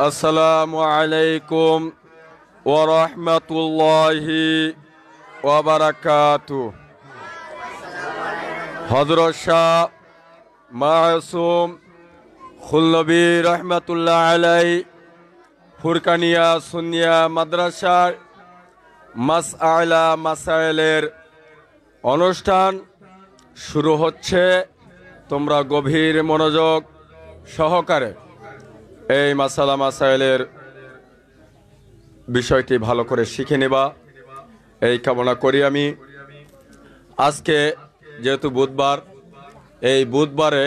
আসসালামু আলাইকুম ওয়া রাহমাতুল্লাহি ওয়া বারাকাতুহু। হযরত শাহ মাসুম খুলনবী রহমাতুল্লাহ আলাই ফুরকানিয়া সুন্নিয়া মাদ্রাসার মাসআলা মাসাইলের অনুষ্ঠান শুরু হচ্ছে। তোমরা গভীর মনোযোগ সহকারে এই মাসালা মাসাইলের বিষয়টি ভালো করে শিখে নেবা এই কামনা করি আমি। আজকে যেহেতু বুধবার, এই বুধবারে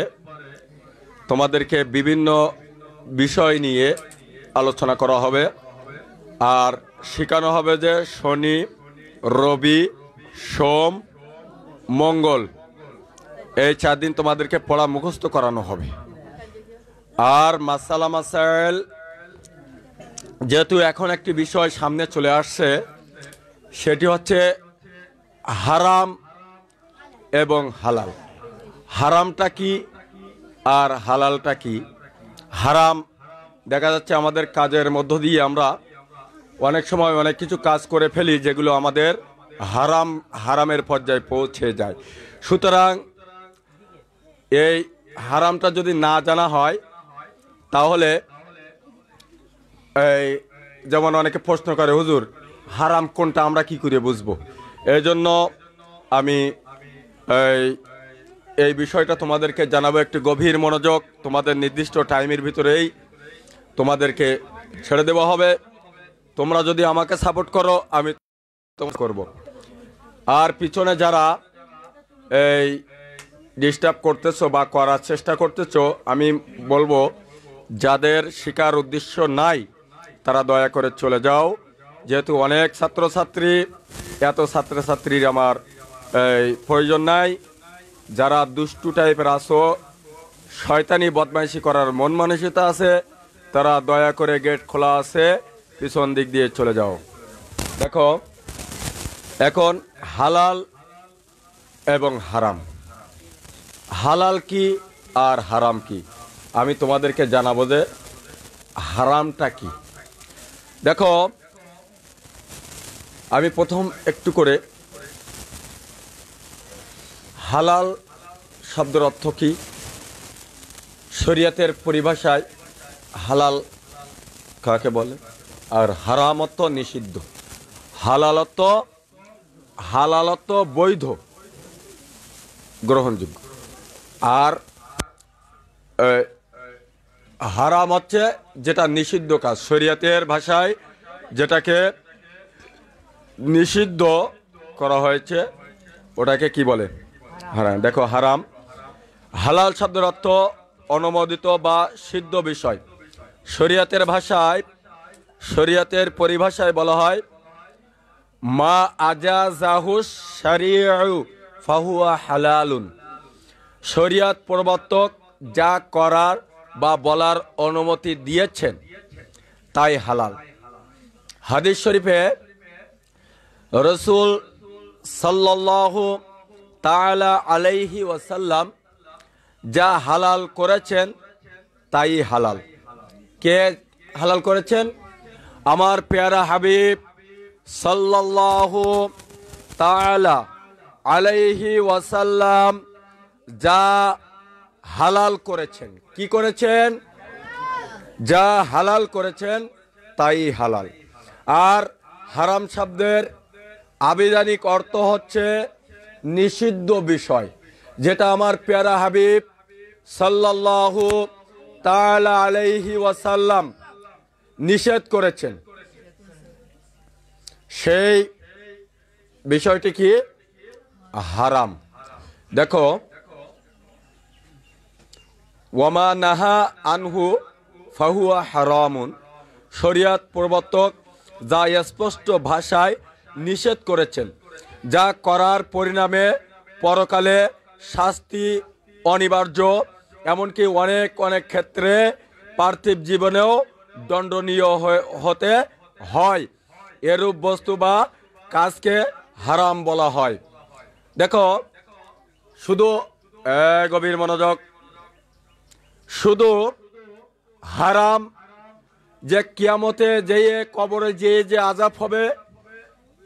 তোমাদেরকে বিভিন্ন বিষয় নিয়ে আলোচনা করা হবে আর শেখানো হবে যে শনি, রবি, সোম, মঙ্গল এই 4 দিন তোমাদেরকে পড়া মুখস্থ করানো হবে। আর মাসালা মাসাইল যেহেতু এখন একটি বিষয় সামনে চলে আসছে, সেটি হচ্ছে হারাম এবং হালাল। হারামটা কি আর হালালটা কি? হারাম দেখা যাচ্ছে আমাদের কাজের মধ্য দিয়ে আমরা অনেক সময় অনেক কিছু কাজ করে ফেলি যেগুলো আমাদের হারামের পর্যায়ে পৌঁছে যায়। সুতরাং এই হারামটা যদি না জানা হয় তাহলে এই যেমন অনেকে প্রশ্ন করে, হুজুর হারাম কোনটা আমরা কি করে বুঝবো? এই জন্য আমি এই বিষয়টা তোমাদেরকে জানাবো। একটু গভীর মনোযোগ, তোমাদের নির্দিষ্ট টাইমের ভিতরেই তোমাদেরকে ছেড়ে দেওয়া হবে। তোমরা যদি আমাকে সাপোর্ট করো আমি তোমাকে করব। আর পিছনে যারা এই ডিস্টার্ব করতেছো বা করার চেষ্টা করতেছো, আমি বলবো যাদের শিকার উদ্দেশ্য নাই তারা দয়া করে চলে যাও। যেহেতু অনেক ছাত্রছাত্রী, এত ছাত্রছাত্রীর আমার প্রয়োজন নাই। যারা দুষ্টু টাইপের আসো, শয়তানি বদমাইশি করার মন মানসিকতা আছে, তারা দয়া করে গেট খোলা আছে, পিছন দিক দিয়ে চলে যাও। দেখো এখন হালাল এবং হারাম, হালাল কি আর হারাম কি আমি তোমাদেরকে জানাবো যে হারামটা কি। দেখো আমি প্রথম একটু করে হালাল শব্দের অর্থ কি, শরীয়তের পরিভাষায় হালাল কাকে বলে, আর হারাম অর্থ নিষিদ্ধ, হালাল অর্থ বৈধ গ্রহণযোগ্য, আর হারাম হচ্ছে যেটা নিষিদ্ধ কাজ। শরীয়তের ভাষায় যেটাকে নিষিদ্ধ করা হয়েছে ওটাকে কি বলে? হারাম। দেখো হারাম, হালাল শব্দের অর্থ অনুমোদিত বা সিদ্ধ বিষয়। শরীয়তের ভাষায়, শরীয়তের পরিভাষায় বলা হয় মা আজাজাহুস শারিউ ফাহুয়া হালালুন। শরীয়ত প্রবর্তক যা করার বা বলার অনুমতি দিয়েছেন তাই হালাল। হাদিস শরীফে রাসূল সাল্লাল্লাহু তাআলা আলাইহি ওয়াসাল্লাম যা হালাল করেছেন তাই হালাল। কে হালাল করেছেন? আমার পেয়ারা হাবিব সাল্লাল্লাহু তাআলা আলাইহি ওয়াসাল্লাম যা হালাল করেছেন। কি করেছেন? যা হালাল করেছেন তাই হালাল। আর হারাম শব্দের আবিধানিক অর্থ হচ্ছে নিষিদ্ধ বিষয়, যেটা আমার পেয়ারা হাবিব সাল্লাল্লাহু তাআলা আলাইহি ওয়াসাল্লাম নিষেধ করেছেন, সেই বিষয়টি কি? হারাম। দেখো ওয়ামা নাহা আনহু ফাহুয়া হারামুন। শরীয়ত প্রবর্তক যা স্পষ্ট ভাষায় নিষেধ করেছেন, যা করার পরিণামে পরকালে শাস্তি অনিবার্য, এমনকি অনেক অনেক ক্ষেত্রে পার্থিব জীবনেও দণ্ডনীয় হতে হয়, এরূপ বস্তু বা কাজকে হারাম বলা হয়। দেখো শুধু গভীর মনোযোগ, শুধু হারাম যে কিয়ামতে যেয়ে কবরে যেয়ে যে আযাব হবে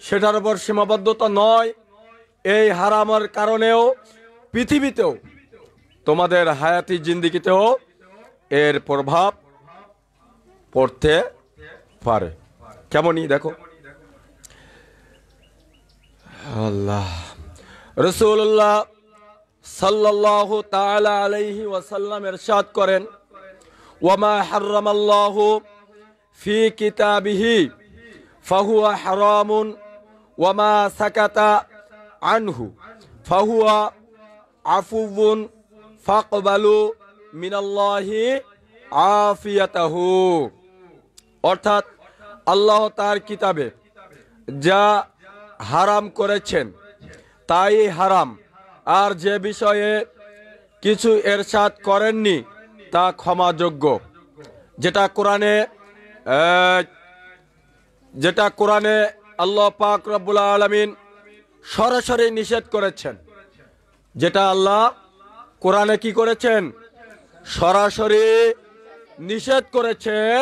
সেটার উপর সীমাবদ্ধতা নয়, এই হারামের কারণেও পৃথিবীতেও তোমাদের হায়াতি জিন্দেগিতেও এর প্রভাব পড়তে পারে। কেমনই দেখো, আল্লাহ রাসূলুল্লাহ সাল্লাল্লাহু তাআলা আলাইহি ওয়াসাল্লাম ইরশাদ করেন, ওয়ামা হারামাল্লাহু ফি কিতাবিহি ফাহুয়া হারামুন ওয়ামা সাকাতা আনহু ফাহুয়া আফুউন ফাকবালু মিনাল্লাহি আফিয়াতাহু। অর্থাৎ আল্লাহ তার কিতাবে যা হারাম করেছেন তাই হারাম, আর যে বিষয়ে কিছু এরশাদ করেননি তা ক্ষমাযোগ্য। যেটা কোরআনে আল্লাহ পাক রব্বুল আলামিন সরাসরি নিষেধ করেছেন, যেটা আল্লাহ কোরআনে কি করেছেন, সরাসরি নিষেধ করেছেন,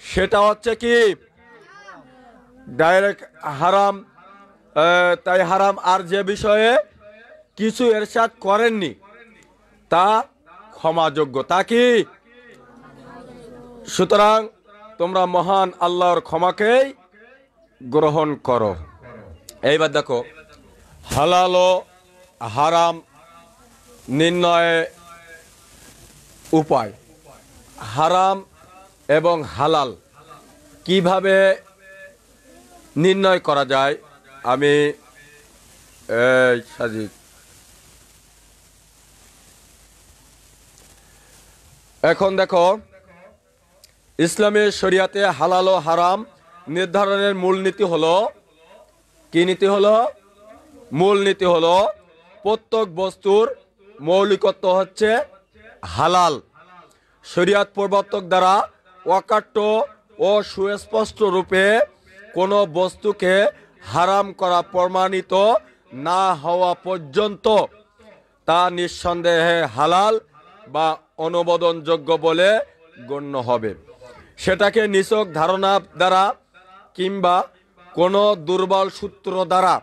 সেটা হচ্ছে কি ডাইরেক্ট হারাম, তাই হারাম। আর যে বিষয়ে কিছু এরশাদ করেননি তা ক্ষমাযোগ্য, তা কি? সুতরাং তোমরা মহান আল্লাহর ক্ষমাকেই গ্রহণ করো। এইবার দেখো হালাল ও হারাম নির্ণয় উপায়, হারাম এবং হালাল কিভাবে নির্ণয় করা যায়। আমি সাজিদ এখন দেখো ইসলামের শরিয়াতে হালাল ও হারাম নির্ধারণের মূলনীতি হলো, কি নীতি হলো? মূলনীতি হলো প্রত্যেক বস্তুর মৌলিকত্ব হচ্ছে হালাল। শরিয়াত প্রবর্তক দ্বারা অকাট্য ও সুস্পষ্ট রূপে কোনো বস্তুকে হারাম করা প্রমাণিত না হওয়া পর্যন্ত তা নিঃসন্দেহে হালাল বা অনুমোদনযোগ্য বলে গণ্য হবে। সেটাকে নিছক ধারণা দ্বারা কিংবা কোনো দুর্বল সূত্র দ্বারা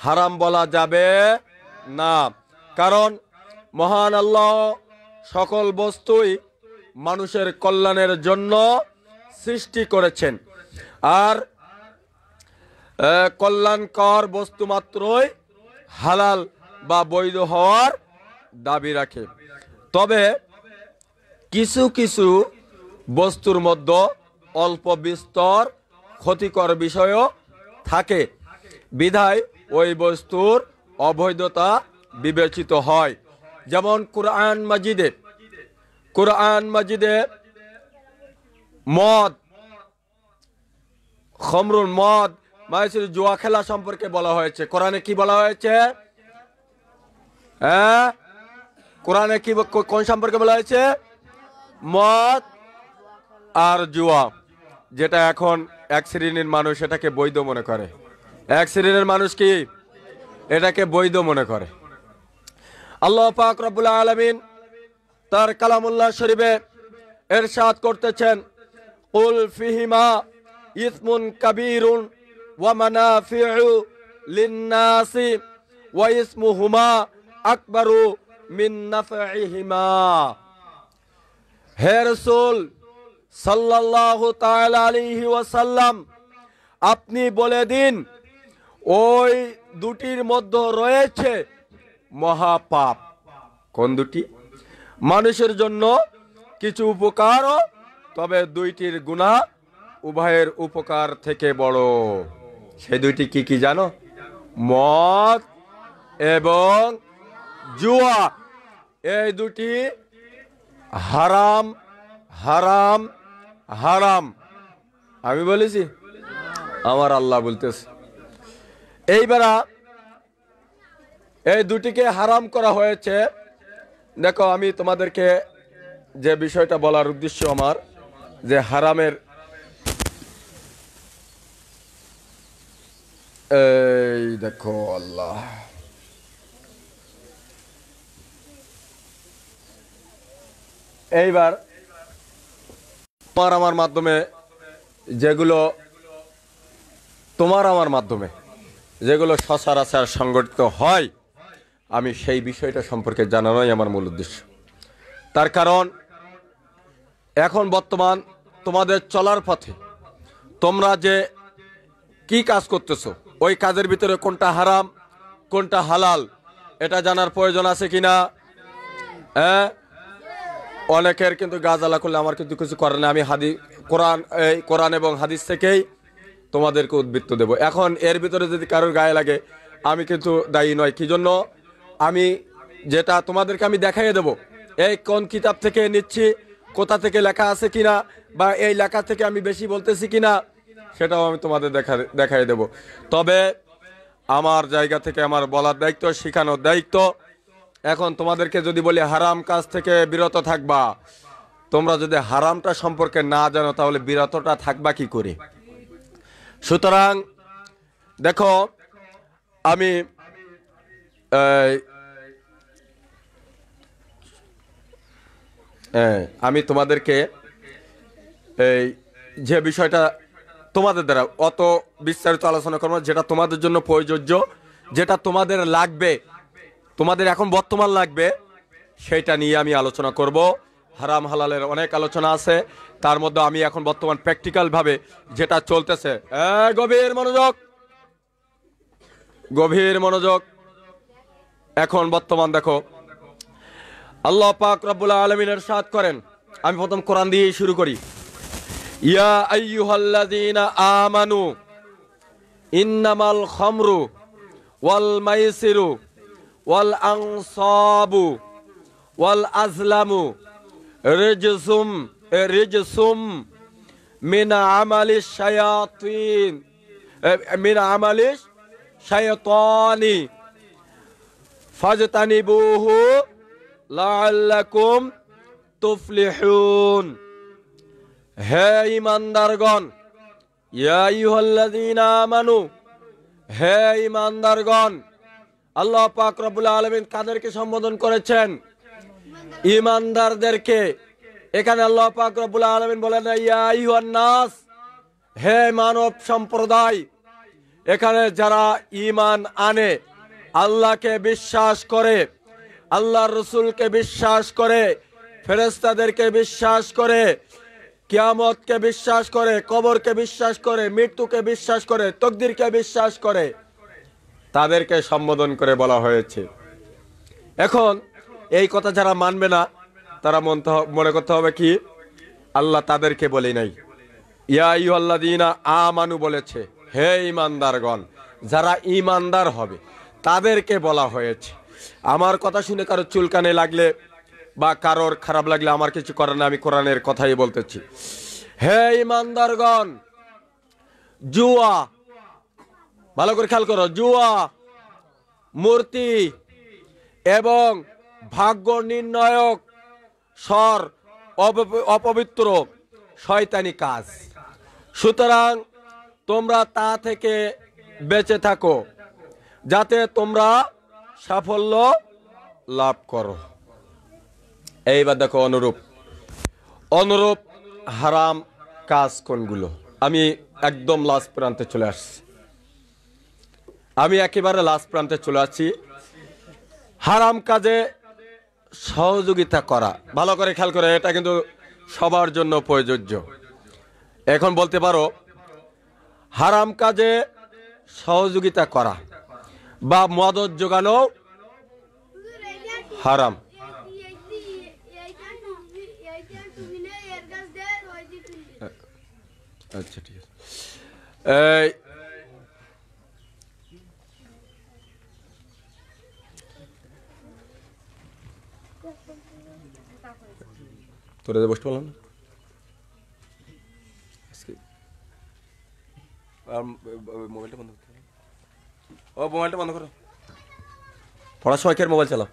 হারাম বলা যাবে না, কারণ মহান আল্লাহ সকল বস্তুই মানুষের কল্যাণের জন্য সৃষ্টি করেছেন, আর কল্যাণকর বস্তু মাত্রই হালাল বা বৈধ হওয়ার দাবি রাখে। তবে কিছু কিছু বস্তুর মধ্যে অল্প বিস্তর ক্ষতিকর বিষয়ও থাকে, বিধায় ওই বস্তুর অবৈধতা বিবেচিত হয়। যেমন কোরআন মাজিদে মদ, খমরুল মদ মাইসির জুয়া খেলা সম্পর্কে বলা হয়েছে। কোরআনে কি বলা হয়েছে? কোরআনে কি কোন সম্পর্কে বলা হয়েছে? মদ আর জুয়া, যেটা এখন এক শ্রেণীর মানুষ এটাকে বৈধ মনে করে। এক শ্রেণীর মানুষ কি এটাকে বৈধ মনে করে। আল্লাহ পাক রব্বুল আলামিন তার কালামুল্লাহ শরীফে ইরশাদ করতেছেন, কুল ফিহিমা ইসমুন কাবীরুন ওয়া মানাফিউ লিন-নাসি ওয়া ইসমুহুমা আকবারু মিন নাফইহিমা। হে রাসূল সাল্লাল্লাহু তাআলা আলাইহি ওয়াসাল্লাম, আপনি বলে দিন ওই দুটির মধ্যে রয়েছে মহাপাপ। কোন দুটি? মানুষের জন্য কিছু উপকার, তবে দুইটির গুনাহ উভয়ের উপকার থেকে বড়। সেই দুইটি কি কি জানো? মদ এবং জুয়া। এই দুটি হারাম হারাম হারাম। আমি বলেছি? আমার আল্লাহ বলতেছে। এইবার এই দুটিকে হারাম করা হয়েছে। দেখো, আমি তোমাদেরকে যে বিষয়টা বলার উদ্দেশ্য আমার, যে হারামের এই দেখো আল্লাহ, এইবার তোমার আমার মাধ্যমে যেগুলো তোমার আমার মাধ্যমে যেগুলো সচরাচর সংগঠিত হয়, আমি সেই বিষয়টা সম্পর্কে জানানোই আমার মূল উদ্দেশ্য। তার কারণ এখন বর্তমান তোমাদের চলার পথে তোমরা যে কি কাজ করতেছো, ওই কাজের ভিতরে কোনটা হারাম কোনটা হালাল এটা জানার প্রয়োজন আছে কিনা? অনেকের কিন্তু গাজালা করলে আমার কিন্তু কিছু করে না, আমি কোরআন এবং হাদিস থেকেই তোমাদেরকে উদ্বৃত্ত দেব। এখন এর ভিতরে যদি কারোর গায়ে লাগে আমি কিন্তু দায়ী নয়। কি জন্য? আমি যেটা তোমাদেরকে আমি দেখাইয়ে দেব, এই কোন কিতাব থেকে নিচ্ছি, কোথা থেকে লেখা আছে কিনা, বা এই লেখা থেকে আমি বেশি বলতেছি কিনা, সেটাও আমি তোমাদের দেখাই দেব। তবে আমার জায়গা থেকে আমার বলার দায়িত্ব, শেখানোর দায়িত্ব। এখন তোমাদেরকে যদি বলি হারাম কাজ থেকে বিরত থাকবা, তোমরা যদি হারামটা সম্পর্কে না জানো তাহলে বিরতটা থাকবা কি করে? সুতরাং দেখো, আমি তোমাদেরকে এই যে বিষয়টা তোমাদের দ্বারা অত বিস্তারিত আলোচনা করবো, যেটা তোমাদের জন্য প্রযোজ্য, যেটা তোমাদের লাগবে, তোমাদের এখন বর্তমান লাগবে, সেটা নিয়ে আমি আলোচনা করব। হারাম হালালের অনেক আলোচনা আছে, তার মধ্যে আমি এখন বর্তমান প্র্যাকটিক্যাল ভাবে যেটা চলতেছে, গভীর মনোযোগ, গভীর মনোযোগ। এখন বর্তমান দেখো, আল্লাহ পাক রব্বুল আলামিন ইরশাদ করেন, আমি প্রথম কোরআন দিয়ে শুরু করি। ইয়া আইয়ুহাল্লাযীনা আমানু ইন্নামাল খামরু ওয়াল মাইসিরু ওয়াল আনসাবু ওয়াল আজলামু রিজসুম মিন আমালিশ শায়াতিন মিন আমালিশ শায়াতানি ফাজতানিবুহু লাআল্লাকুম তুফলিহুন। হে ঈমানদারগণ, ইয়া আইয়ুহাল্লাযীনা আমানু, হে ঈমানদারগণ। আল্লাহ পাক রব্বুল আলামিন কাদেরকে সম্বোধন করেছেন? ঈমানদারদেরকে। এখানে আল্লাহ পাক রব্বুল আলামিন বলেন ইয়া আইয়ুহান নাস, হে মানব সম্প্রদায়। এখানে যারা ঈমান আনে, আল্লাহকে বিশ্বাস করে, আল্লাহর রাসূলকে বিশ্বাস করে, ফেরেশতাদেরকে বিশ্বাস করে, কিয়ামতকে বিশ্বাস করে, কবরকে বিশ্বাস করে, মৃত্যুকে বিশ্বাস করে, তাকদীরকে বিশ্বাস করে, তাদেরকে সম্বোধন করে বলা হয়েছে। এখন এই কথা যারা মানবে না তারা মনে করতে হবে কি আল্লাহ তাদেরকে বলে নাই, ইয়া আইয়ুহাল্লাযীনা আমানু বলেছে, হে ঈমানদারগণ। যারা ঈমানদার হবে তাদেরকে বলা হয়েছে। আমার কথা শুনে কারো চুলকানে লাগলে বা কারোর খারাপ লাগলে আমার কিছু করার না, আমি কোরআনের কথাই বলতেছি। হে ঈমানদারগণ, জুয়া, ভালো করে খেয়াল করো, জুয়া, মূর্তি এবং ভাগ্য নির্ণায়ক অপবিত্র শয়তানি কাজ। সুতরাং তোমরা তা থেকে বেঁচে থাকো যাতে তোমরা সাফল্য লাভ করো। এইবার দেখো অনুরূপ হারাম কাজ কোনগুলো। আমি একদম লাস্ট প্রান্তে চলে আসছি, আমি একেবারে লাস্ট প্রান্তে চলে আসছি। হারাম কাজে সহযোগিতা করা, ভালো করে খেয়াল করে, এটা কিন্তু সবার জন্য প্রযোজ্য। এখন বলতে পারো হারাম কাজে সহযোগিতা করা বা মদত যোগানো হারাম। আচ্ছা ঠিক আছে। তোরা বসতে পারলাম না, মোবাইলটা বন্ধ করতে, ও মোবাইলটা বন্ধ করো, পড়ার সময় কে মোবাইল চালাও।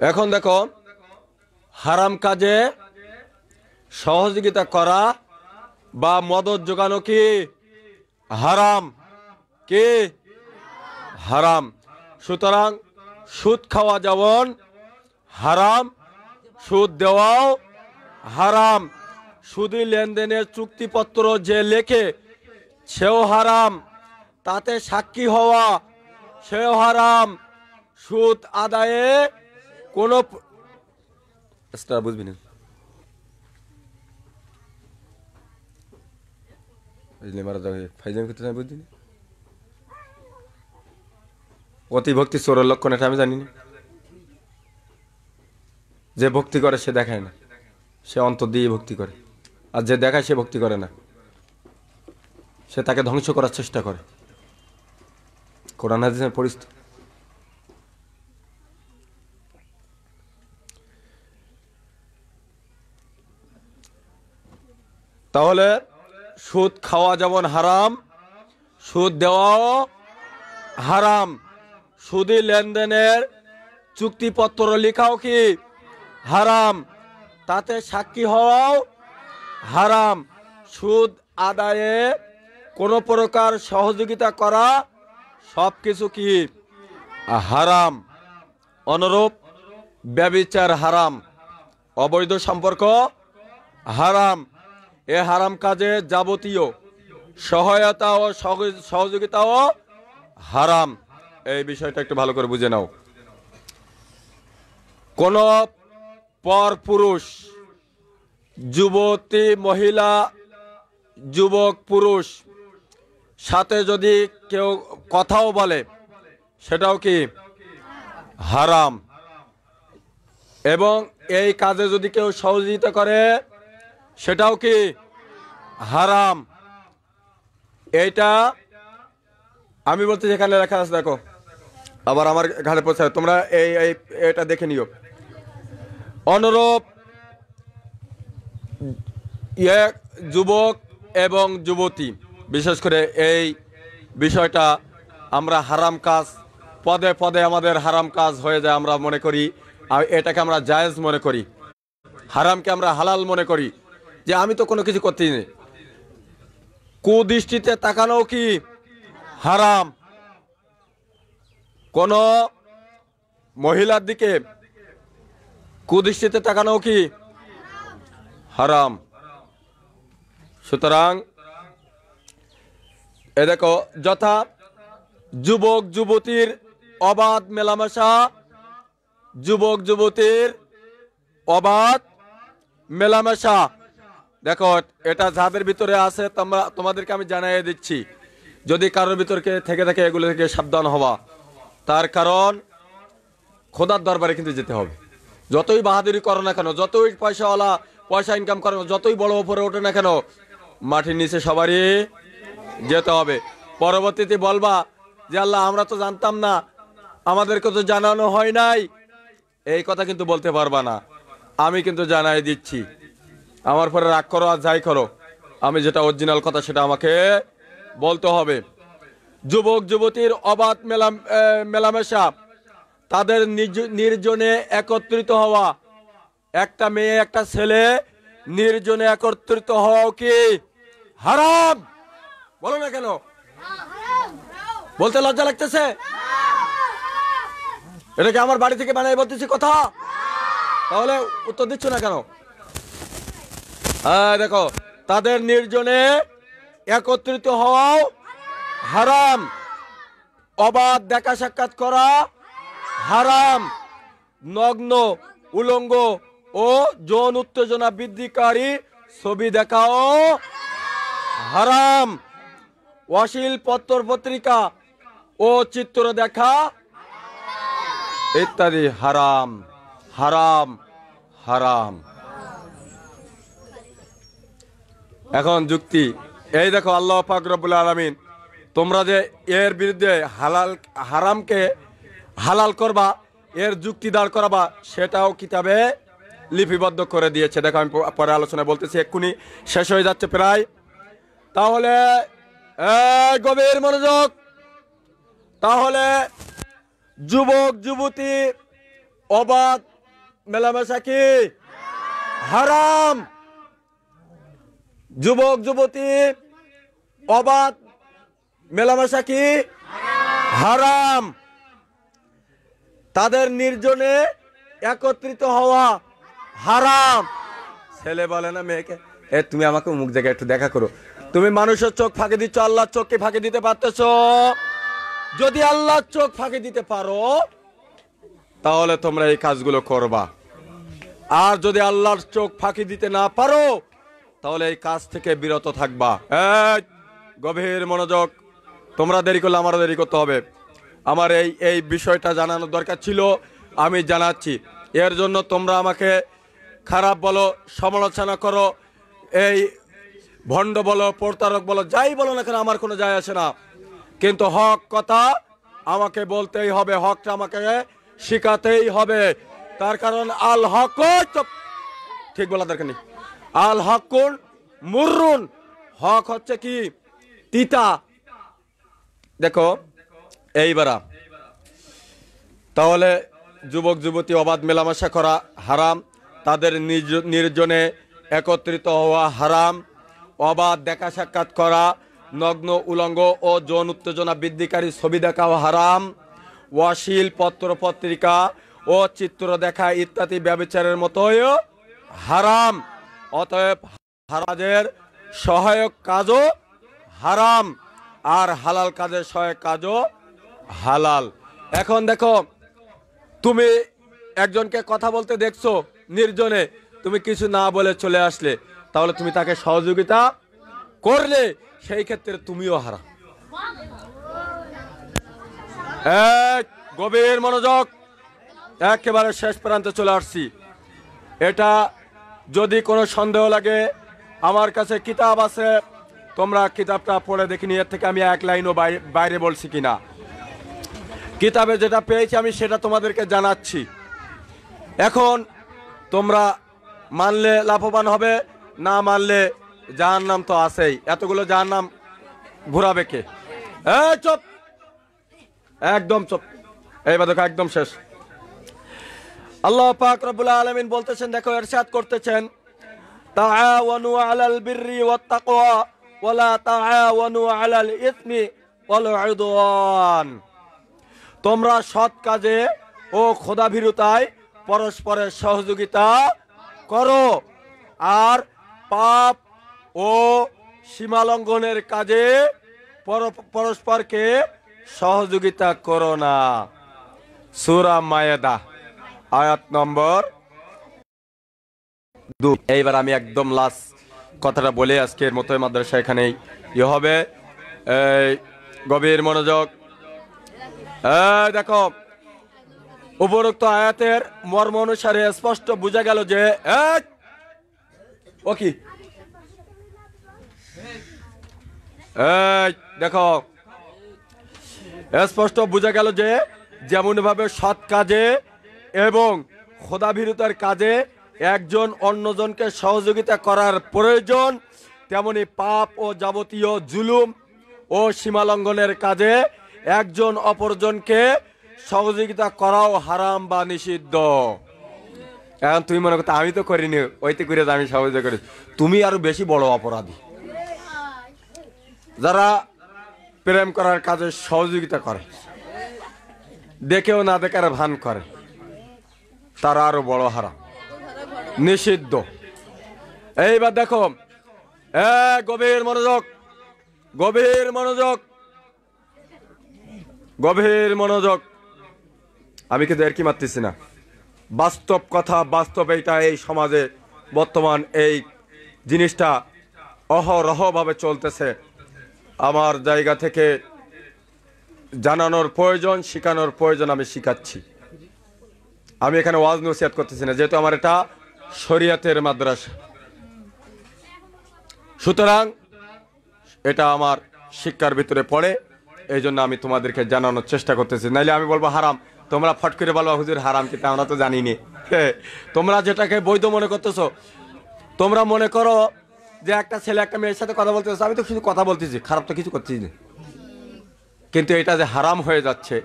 এখন দেখো, হারাম কাজে সহযোগিতা করা বা মদত যোগানো কি হারাম? কি হারাম? সুতরাং সুদ খাওয়া যেমন হারাম, সুদ দেওয়াও হারাম। সুদী লেনদেনের চুক্তিপত্র যে লেখে সেও হারাম, তাতে সাক্ষী হওয়া সেও হারাম। সুদ আদায়ে কোনো বুঝবি না, অতি ভক্তি চোরের লক্ষণ, এটা আমি জানি না। যে ভক্তি করে সে দেখায় না, সে অন্তর দিয়ে ভক্তি করে, আর যে দেখায় সে ভক্তি করে না, সে তাকে ধ্বংস করার চেষ্টা করে। কোরআন হাদিসের পরিস্থিতি। তাহলে সুদ খাওয়া যেমন হারাম, সুদ দেওয়াও হারাম। সুদী লেনদেনের চুক্তিপত্র লেখাও কি হারাম, তাতে সাক্ষী হওয়াও হারাম। সুদ আদায়ে কোনো প্রকার সহযোগিতা করা সবকিছু কি হারাম। অনুরূপ ব্যভিচার হারাম, অবৈধ সম্পর্ক হারাম। এ হারাম কাজে যাবতীয় সহায়তা ও সহযোগিতাও হারাম। এই বিষয়টা একটু ভালো করে বুঝে নাও। কোন পর পুরুষ, যুবতী মহিলা, যুবক পুরুষ সাথে যদি কেউ কথাও বলে সেটাও কি হারাম। এবং এই কাজে যদি কেউ সহযোগিতা করে সেটাও কি হারাম। এইটা আমি বলতে যেখানে লেখা আছে দেখো, আবার আমার ঘাড়ে পৌঁছায়, তোমরা এটা দেখে নিও। অনুরূপ যুবক এবং যুবতী, বিশেষ করে এই বিষয়টা আমরা হারাম কাজ, পদে পদে আমাদের হারাম কাজ হয়ে যায়। আমরা মনে করি এটাকে আমরা জায়েজ মনে করি, হারামকে আমরা হালাল মনে করি, যে আমি তো কোনো কিছু করতেই নেই। কুদৃষ্টিতে তাকানো কি হারাম। কোন মহিলার দিকে কুদৃষ্টিতে তাকানো কি হারাম। সুতরাং এ দেখো, যথা যুবক যুবতীর অবাধ মেলামেশা, যুবক যুবতীর অবাধ মেলামেশা। দেখো, এটা যাদের ভিতরে আছে তোমাদেরকে আমি জানাই দিচ্ছি, যদি কারোর ভিতরকে থেকে থাকে এগুলো থেকে সাবধান হওয়া। তার কারণ খোদার দরবারে কিন্তু যেতে হবে। যতই বাহাদুরি করো না কেন, যতই পয়সাওয়ালা পয়সা ইনকাম করো, যতই বড় উপরে ওঠে না কেন, মাটির নিচে সবারই যেতে হবে। পরবর্তীতে বলবা যে আল্লাহ আমরা তো জানতাম না, আমাদেরকে তো জানানো হয় নাই, এই কথা কিন্তু বলতে পারবা না। আমি কিন্তু জানাই দিচ্ছি, আমার পরে রাগ করো আর যাই করো, আমি যেটা অরিজিনাল কথা সেটা আমাকে বলতে হবে। যুবক যুবতীর অবাধ মেলামেশা, তাদের নির্জনে একত্রিত হওয়া, একটা মেয়ে একটা ছেলে নির্জনে একত্রিত হওয়া কি হারাম? বলো না কেন, বলতে লজ্জা লাগতেছে? এটাকে আমার বাড়ি থেকে বানাই বলতেছি কথা, তাহলে উত্তর দিচ্ছ না কেন? দেখো, তাদের নির্জনে একত্রিত হওয়াও হারাম। অবাধ দেখা সাক্ষাৎ করা হারাম। নগ্ন, উলঙ্গ ও যৌন উত্তেজনা বৃদ্ধিকারী ছবি দেখাও হারাম। অশ্লীল পত্র পত্রিকা ও চিত্র দেখা ইত্যাদি হারাম, হারাম, হারাম। এখন যুক্তি, এই দেখো, আল্লাহ পাক রব্বুল আলামিন তোমরা যে এর বিরুদ্ধে হারামকে হালাল করবা, এর যুক্তি দাঁড় করাবা, সেটাও কিতাবে লিপিবদ্ধ করে দিয়েছে। দেখো, আমি পরে আলোচনা বলতেছি, এক্ষুনি শেষ হয়ে যাচ্ছে প্রায়। তাহলে গভীর মনোযোগ। তাহলে যুবক যুবতী অবাধ মেলামেশা কি হারাম? যুবক যুবতী অবাধ মেলামেশা কি হারাম? তাদের নির্জনে একত্রিত হওয়া হারাম। ছেলে বলে না মেয়েকে, তুমি আমাকে মুখ জায়গায় একটু দেখা করো। তুমি মানুষের চোখ ফাঁকি দিচ্ছ, আল্লাহর চোখকে ফাঁকি দিতে পারতেছ? যদি আল্লাহর চোখ ফাঁকি দিতে পারো তাহলে তোমরা এই কাজগুলো করবা, আর যদি আল্লাহর চোখ ফাঁকি দিতে না পারো তাহলে এই কাজ থেকে বিরত থাকবা। গভীর মনোযোগ, তোমরা দেরি করলে আমারও দেরি করতে হবে। আমার এই বিষয়টা জানানোর দরকার ছিল, আমি জানাচ্ছি। এর জন্য তোমরা আমাকে খারাপ বলো, সমালোচনা করো, এই ভণ্ড বলো, প্রতারক বলো, যাই বলো না কেন আমার কোনো যায় আসে না, কিন্তু হক কথা আমাকে বলতেই হবে, হকটা আমাকে শিখাতেই হবে। তার কারণ আল হক, ঠিক বলা দরকার নেই, আল হকুন মুররুন, হক হচ্ছে কি তিতা। দেখো এইবারা, তাহলে যুবক যুবতী অবাধ মেলামেশা করা হারাম, তাদের নির্জনে একত্রিত হওয়া হারাম, অবাধ দেখা সাক্ষাৎ করা, নগ্ন উলঙ্গ ও যৌন উত্তেজনা বৃদ্ধিকারী ছবি দেখাও হারাম, অশ্লীল পত্র পত্রিকা ও চিত্র দেখা ইত্যাদি ব্যভিচারের মতোই হারাম। অতএব হারামের সহায়ক কাজও হারাম, আর হালাল কাজের সহায়ক কাজও হালাল। এখন দেখো, তুমি একজনকে কথা বলতে দেখছো নির্জনে, তুমি কিছু না বলে চলে আসলে, তাহলে তুমি তাকে সহযোগিতা করলে, সেই ক্ষেত্রে তুমিও হারাম। গভীর মনোযোগ, একেবারে শেষ প্রান্তে চলে আসছি। এটা যদি কোনো সন্দেহ লাগে, আমার কাছে কিতাব আছে, তোমরা কিতাবটা পড়ে দেখিনি, এর থেকে আমি এক লাইনও বাইরে বলছি কিনা। কিতাবে যেটা পেয়েছি আমি সেটা তোমাদেরকে জানাচ্ছি। এখন তোমরা মানলে লাভবান হবে, না মানলে জাহান্নাম তো আছেই। এতগুলো জাহান্নাম ঘুরাবে কে? চুপ, একদম চুপ। এইবার দেখো, একদম শেষ। আল্লাহ পাক রব্বুল আলামিন বলতেছেন, দেখো ইরশাদ করতেছেন, তাআওয়ানু আলাল বিররি ওয়াত তাকওয়া ওয়ালা তাআওয়ানু আলাল ইসমি ওয়াল উদওয়ান। তোমরা সৎ কাজে ও খোদাভীরুতায় পরস্পরের সহযোগিতা করো, আর পাপ ও সীমালঙ্ঘনের কাজে পরস্পরকে সহযোগিতা করো না। সূরা মায়েদা আয়াত নম্বর 2। এইবার আমি একদম লাস্ট কথাটা বলে আজকের মতো মাদ্রাসা এখানেই হবে। গভীর মনোযোগ, দেখো উপরোক্ত আয়াতের মর্ম অনুসারে স্পষ্ট বোঝা গেল যে ও কি দেখো স্পষ্ট বোঝা গেল যে যেমন ভাবে সৎ কাজে এবং খোদাভীরুতার কাজে একজন অন্যজনকে সহযোগিতা করার প্রয়োজন, তেমনি পাপ ও যাবতীয় জুলুম ও সীমালঙ্ঘনের কাজে একজন অপরজনকে সহযোগিতা করাও হারাম বা নিষিদ্ধ। এখন তুমি মনে করতে আমি তো করিনি, ওইতে করে আমি সহযোগিতা করি, তুমি আরো বেশি বড় অপরাধী। যারা প্রেম করার কাজে সহযোগিতা করে, দেখেও না দেখার ভান করে, তারা আরো বড় হারাম, নিষিদ্ধ। এইবার দেখো, গভীর মনোযোগ, গভীর মনোযোগ, গভীর মনোযোগ। আমি কিন্তু এর কি মারতেছি না, বাস্তব কথা, বাস্তব এইটা। এই সমাজে বর্তমান এই জিনিসটা অহরহভাবে চলতেছে। আমার জায়গা থেকে জানানোর প্রয়োজন, শিখানোর প্রয়োজন, আমি শিখাচ্ছি। আমি এখানে ওয়াজ নসিহত করতেছি না, যেহেতু আমার এটা শরিয়াতের মাদ্রাসা, সুতরাং এটা আমার শিক্ষার ভিতরে পড়ে, এই জন্য আমি তোমাদেরকে জানানোর চেষ্টা করতেছি। নাইলে আমি বলবো হারাম, তোমরা ফট করে বলবো হুজুর হারাম, কিন্তু আমরা তো জানিনি। তোমরা যেটাকে বৈধ মনে করতেছো, তোমরা মনে করো যে একটা ছেলে একটা মেয়ের সাথে কথা বলতেছে, আমি তো শুধু কথা বলতেছি, খারাপ তো কিছু করতেছি না, কিন্তু এটা যে হারাম হয়ে যাচ্ছে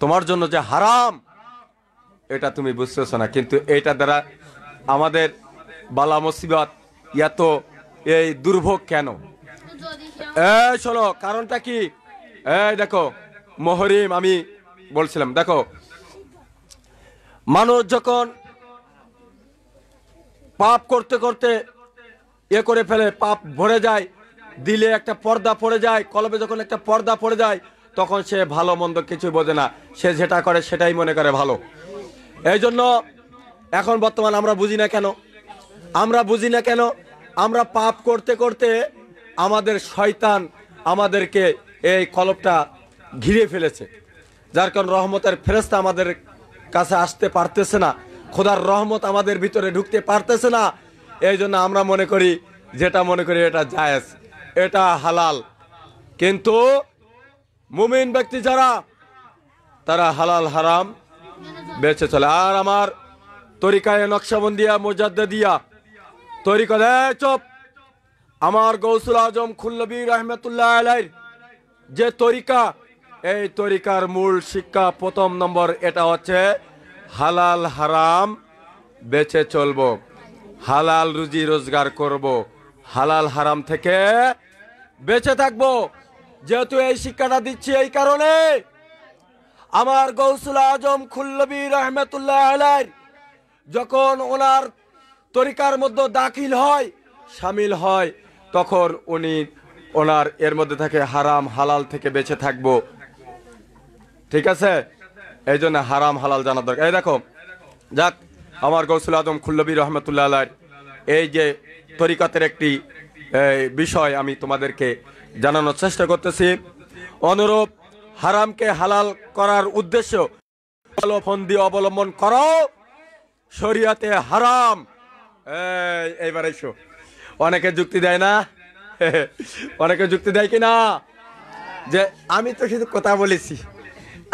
তোমার জন্য, যে হারাম, এটা তুমি বুঝতেছো না। কিন্তু এটা দ্বারা আমাদের বালা মুসিবত, এত এই দুর্ভোগ কেন? শোনো, কারণটা কি? দেখো মহরিম, আমি বলছিলাম, দেখো মানুষ যখন পাপ করতে করতে করে ফেলে, পাপ ভরে যায়, দিলে একটা পর্দা পড়ে যায়, কলবে যখন একটা পর্দা পড়ে যায়, তখন সে ভালো মন্দ কিছু বোঝে না, সে যেটা করে সেটাই মনে করে ভালো। এই জন্য এখন বর্তমান আমরা বুঝি না কেন, আমরা পাপ করতে করতে আমাদের শয়তান আমাদেরকে এই কলবটা ঘিরে ফেলেছে, যার কারণ রহমতের ফেরেশতা আমাদের কাছে আসতে পারতেছে না, খোদার রহমত আমাদের ভিতরে ঢুকতে পারতেছে না। এই জন্য আমরা মনে করি এটা জায়েজ, এটা হালাল। কিন্তু মুমিন ব্যক্তি যারা, তারা হালাল হারাম বেঁচে চলে। আর আমার তরিকায় নকশবন্দিয়া মুজাদ্দিদিয়া তরিকা চুপ, আমার গৌসুল আজম খুল্লবী রহমতুল্লাহ আলাইহির যে তরিকা, এই তরিকার মূল শিক্ষা প্রথম নম্বর এটা হচ্ছে হালাল হারাম বেঁচে চলবো, হালাল রুজি রোজগার করব, হালাল হারাম থেকে বেঁচে থাকবো। যেহেতু এই শিক্ষাটা দিচ্ছি এই কারণে, আমার গৌসুল আজম খুল্লবী রহমতুল্লাহ আলাইহির যখন ওনার তরিকার মধ্যে দাখিল হয়, শামিল হয়, তখন উনি ওনার এর মধ্যে থাকে হারাম হালাল থেকে বেঁচে থাকবো। ঠিক আছে, এই জন্য হারাম হালাল জানা দরকার। এই দেখো, যাক, আমার গৌসুল আজম খুল্লবী রহমতুল্লাহ আলাইহির এই যে তরিকাতের একটি বিষয় আমি তোমাদেরকে জানানোর চেষ্টা করতেছি। অনুরূপ হারামকে হালাল করার উদ্দেশ্য ফন্দি অবলম্বন করো, শরিয়াতে হারাম। এইবার এসো, অনেকে যুক্তি দেয় না, অনেকে যুক্তি দেয় কিনা যে আমি তো শুধু কথা বলেছি,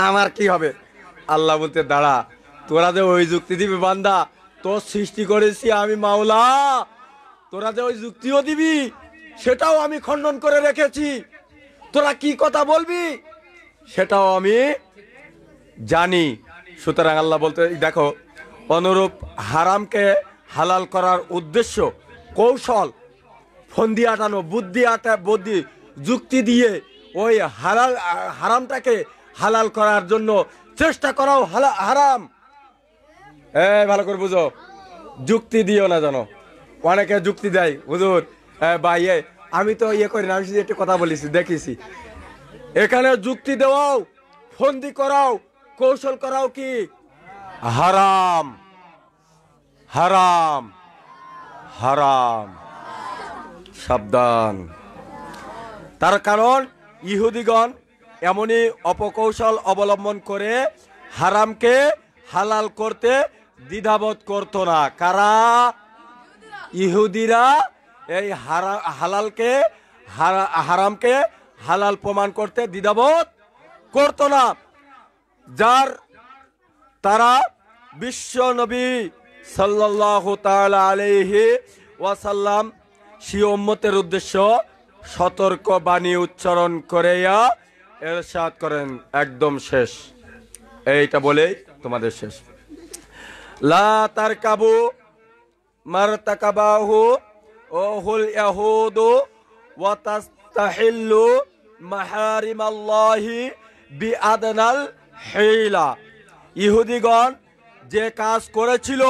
আমার কি হবে? আল্লাহ বলতে দাঁড়া, তোরা যে ওই যুক্তি দিবি বান্দা, তোর সৃষ্টি করেছি আমি মাওলা, তোরা যে ওই যুক্তিও দিবি সেটাও আমি খণ্ডন করে রেখেছি, তোরা কি কথা বলবি সেটাও আমি জানি। সুতরাং আল্লাহ বলতে দেখো, অনুরূপ হারামকে হালাল করার উদ্দেশ্য কৌশল, ফন্দি আটানো, বুদ্ধি যুক্তি দিয়ে ওই হারামটাকে হালাল করার জন্য চেষ্টা করাও হারাম। ভালো করে বুঝো, যুক্তি দিও না জানো। অনেকে যুক্তি দেয়, হুজুর ভাই আমি তো করি না, আমি শুধু একটু কথা বলেছি দেখেছি। এখানে যুক্তি দেওয়াও, ফন্দি করাও, কৌশল করাও কি হারাম, হারাম, হারাম। সাবধান। তার কারণ ইহুদিগণ এমনই অপকৌশল অবলম্বন করে হারামকে হালাল করতে দ্বিধাবোধ করত না। কারা? ইহুদিরা এই হারামকে হালাল প্রমাণ করতে দ্বিধাবোধ করত না, যার তারা বিশ্ব নবী সাল্লাল্লাহু তাআলা আলাইহি ওয়াসাল্লাম সে উম্মতের উদ্দেশ্য সতর্ক বাণী উচ্চারণ করেয়া ইরশাদ করেন, একদম শেষ, এইটা বলেই তোমাদের শেষ। লা তারকাবু মারতাকাবাহু ওহুল ইয়াহুদু ওয়া তাস্তাহিল্লু মাহারিমাল্লাহি বিআদনাল হিলা। ইহুদিগণ যে কাজ করেছিল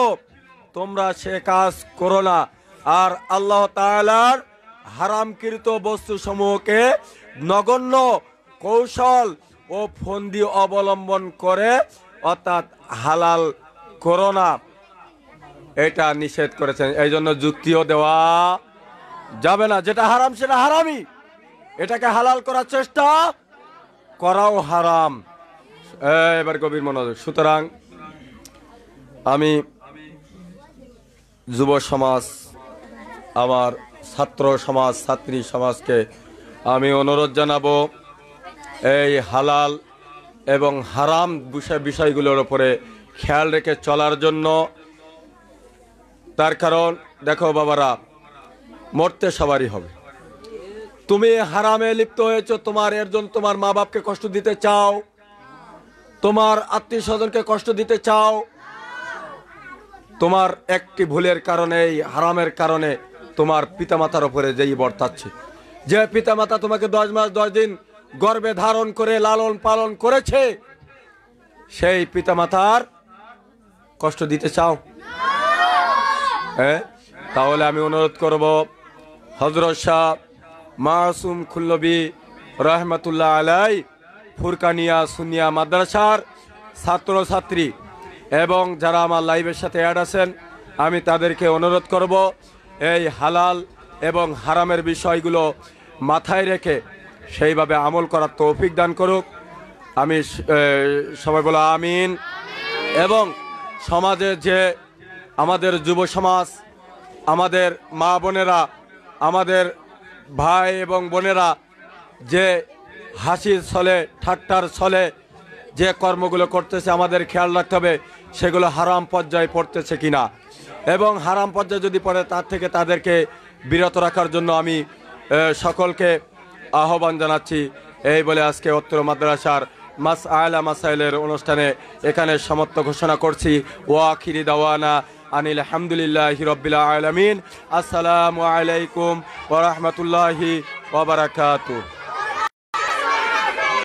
তোমরা সে কাজ করো না, আর আল্লাহ তাআলার হারামকৃত বস্তু সমূহকে নগণ্য কৌশল ও ফন্দি অবলম্বন করে অর্থাৎ হালাল করো না, এটা নিষেধ করেছেন। এই জন্য যুক্তিও দেওয়া যাবে না, যেটা হারাম সেটা হারামই, এটাকে হালাল করার চেষ্টা করাও হারাম। এবার গভীর মনোযোগ। সুতরাং আমি যুব সমাজ, আমার ছাত্র সমাজ, ছাত্রী সমাজকে আমি অনুরোধ জানাবো এই হালাল এবং হারাম বিষয়গুলোর উপরে খেয়াল রেখে চলার জন্য। তার কারণ দেখো বাবারা, মরতে সবারই হবে। তুমি হারামে লিপ্ত হয়েছো, এর জন্য তোমার মা বাপকে কষ্ট দিতে চাও, তোমার আত্মীয় স্বজনকে কষ্ট দিতে চাও, তোমার একটি ভুলের কারণে, এই হারামের কারণে তোমার পিতামাতার উপরে যেই বর্তাচ্ছে, যে পিতামাতা তোমাকে 10 মাস 10 দিন গর্ভে ধারণ করে লালন পালন করেছে, সেই পিতামাতার কষ্ট দিতে চাও? হ্যাঁ, তাহলে আমি অনুরোধ করব হযরত শাহ মাসুম খুল্লবী রহমতুল্লাহ আলাই ফুরকানিয়া সুন্নিয়া মাদ্রাসার ছাত্রছাত্রী এবং যারা আমার লাইভের সাথে অ্যাড আছেন, আমি তাদেরকে অনুরোধ করব এই হালাল এবং হারামের বিষয়গুলো মাথায় রেখে সেইভাবে আমল করার তৌফিক দান করুক। আমি সবাই বলো আমিন। এবং সমাজে যে আমাদের যুব সমাজ, আমাদের মা বোনেরা, আমাদের ভাই এবং বোনেরা যে হাসির ছলে ঠাট্টার ছলে যে কর্মগুলো করতেছে, আমাদের খেয়াল রাখতে হবে সেগুলো হারাম পর্যায়ে পড়তেছে কিনা, এবং হারাম পর্যায়ে যদি পড়ে তার থেকে তাদেরকে বিরত রাখার জন্য আমি সকলকে আহ্বান জানাচ্ছি। এই বলে আজকে উত্তর মাদ্রাসার মাসআলা মাসাইলের অনুষ্ঠানে এখানে সমাপ্ত ঘোষণা করছি। ওয়া আখিরি দাওয়ানা আনিল হামদুলিল্লাহি রাব্বিল আলামিন। আসসালামু আলাইকুম ওয়া রাহমাতুল্লাহি ওয়া বারাকাতুহু।